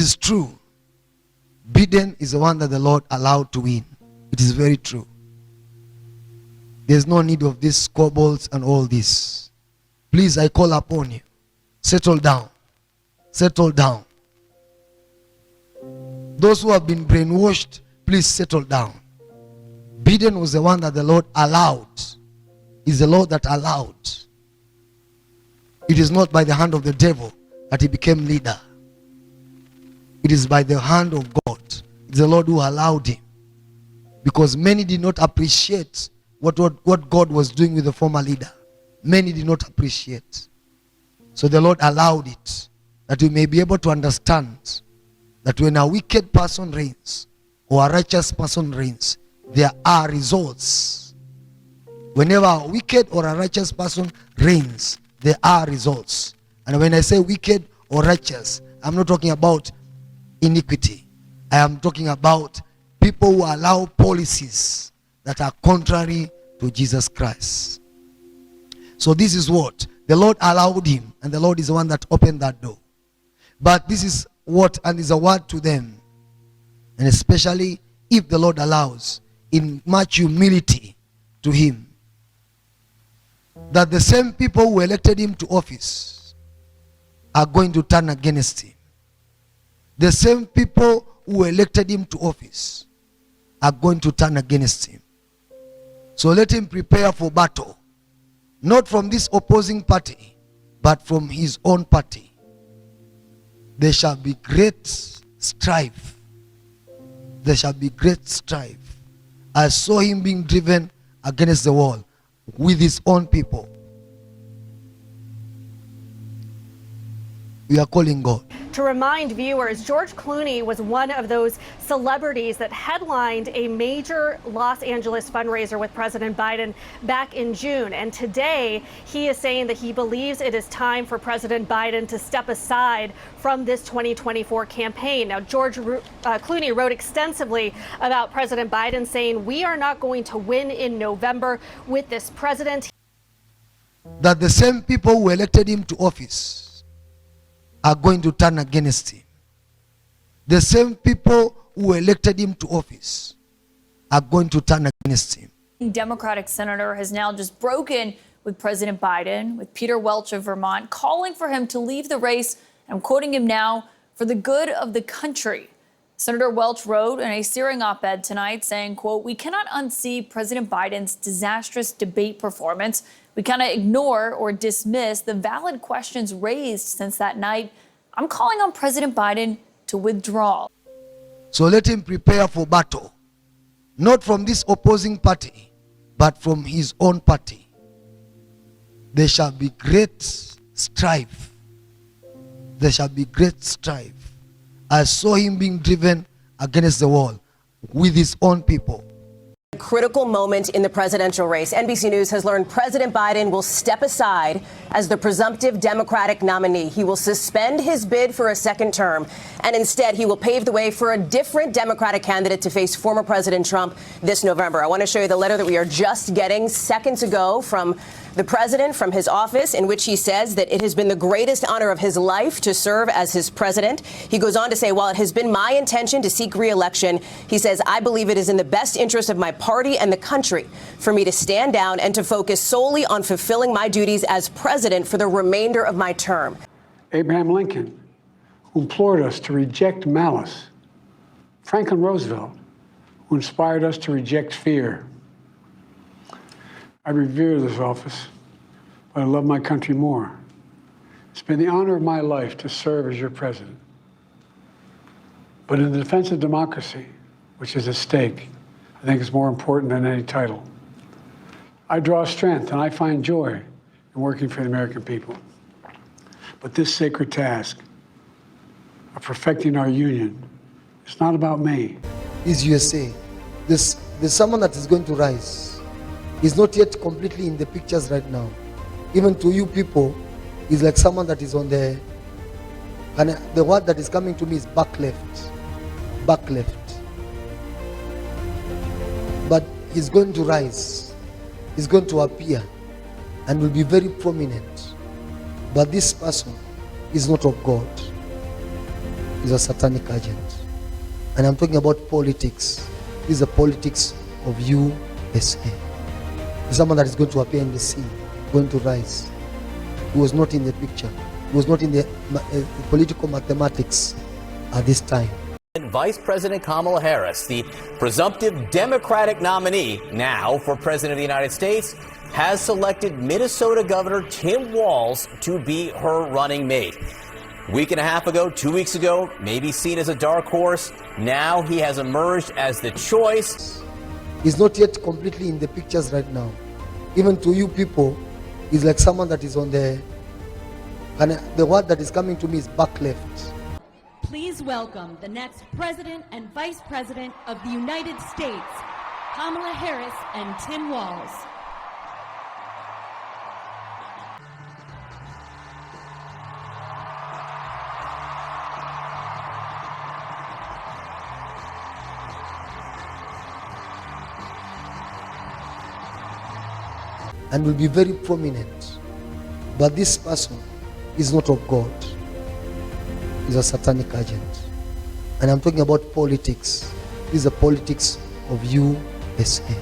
is true. Biden is the one that the Lord allowed to win. It is very true. There's no need of these squabbles and all this. Please, I call upon you. Settle down. Settle down. Those who have been brainwashed, please settle down. Biden was the one that the Lord allowed. It's the Lord that allowed. It is not by the hand of the devil that he became leader. It is by the hand of God. It's the Lord who allowed him. Because many did not appreciate what God was doing with the former leader. Many did not appreciate. So the Lord allowed it, that we may be able to understand that when a wicked person reigns or a righteous person reigns, there are results. Whenever a wicked or a righteous person reigns, there are results. And when I say wicked or righteous, I'm not talking about iniquity. I am talking about people who allow policies that are contrary to Jesus Christ. So this is what the Lord allowed him, and the Lord is the one that opened that door. But this is what, and is a word to them, and especially if the Lord allows, in much humility to him, that the same people who elected him to office are going to turn against him. The same people who elected him to office are going to turn against him. So let him prepare for battle, not from this opposing party, but from his own party. There shall be great strife. There shall be great strife. I saw him being driven against the wall with his own people. We are calling God. To remind viewers, George Clooney was one of those celebrities that headlined a major Los Angeles fundraiser with President Biden back in June. And today, he is saying that he believes it is time for President Biden to step aside from this 2024 campaign. Now, George Clooney wrote extensively about President Biden, saying, "We are not going to win in November with this president." That the same people who elected him to office are going to turn against him. The same people who elected him to office are going to turn against him. Democratic senator has now just broken with President Biden, with Peter Welch of Vermont, calling for him to leave the race. I'm quoting him now, "for the good of the country." Senator Welch wrote in a searing op-ed tonight saying, quote, "We cannot unsee President Biden's disastrous debate performance. We cannot ignore or dismiss the valid questions raised since that night. I'm calling on President Biden to withdraw." So let him prepare for battle, not from this opposing party, but from his own party. There shall be great strife. There shall be great strife. I saw him being driven against the wall with his own people. Critical moment in the presidential race. NBC News has learned President Biden will step aside as the presumptive Democratic nominee. He will suspend his bid for a second term, and instead he will pave the way for a different Democratic candidate to face former President Trump this November. I want to show you the letter that we are just getting seconds ago from the president, from his office, in which he says that it has been the greatest honor of his life to serve as his president. He goes on to say, while it has been my intention to seek re-election, he says, I believe it is in the best interest of my party and the country for me to stand down and to focus solely on fulfilling my duties as president for the remainder of my term. Abraham Lincoln, who implored us to reject malice. Franklin Roosevelt, who inspired us to reject fear. I revere this office, but I love my country more. It's been the honor of my life to serve as your president. But in the defense of democracy, which is at stake, I think it's more important than any title. I draw strength and I find joy in working for the American people. But this sacred task of perfecting our union is not about me. Is USA. There's someone that is going to rise. He's not yet completely in the pictures right now. Even to you people, he's like someone that is on the, and the word that is coming to me is back left. Back left. But he's going to rise. He's going to appear and will be very prominent. But this person is not of God. is a satanic agent. And I'm talking about politics. This is the politics of USA. It's someone that is going to appear in the scene, going to rise. He was not in the picture. He was not in the political mathematics at this time. Vice President Kamala Harris, the presumptive Democratic nominee now for President of the United States, has selected Minnesota Governor Tim Walz to be her running mate. A week and a half ago, 2 weeks ago, maybe seen as a dark horse, now he has emerged as the choice. He's not yet completely in the pictures right now. Even to you people, he's like someone that is on the, and the word that is coming to me is back left. Please welcome the next President and Vice President of the United States, Kamala Harris and Tim Walz. And will be very prominent. But this person is not of God. He's a satanic agent. And I'm talking about politics. This is the politics of USA.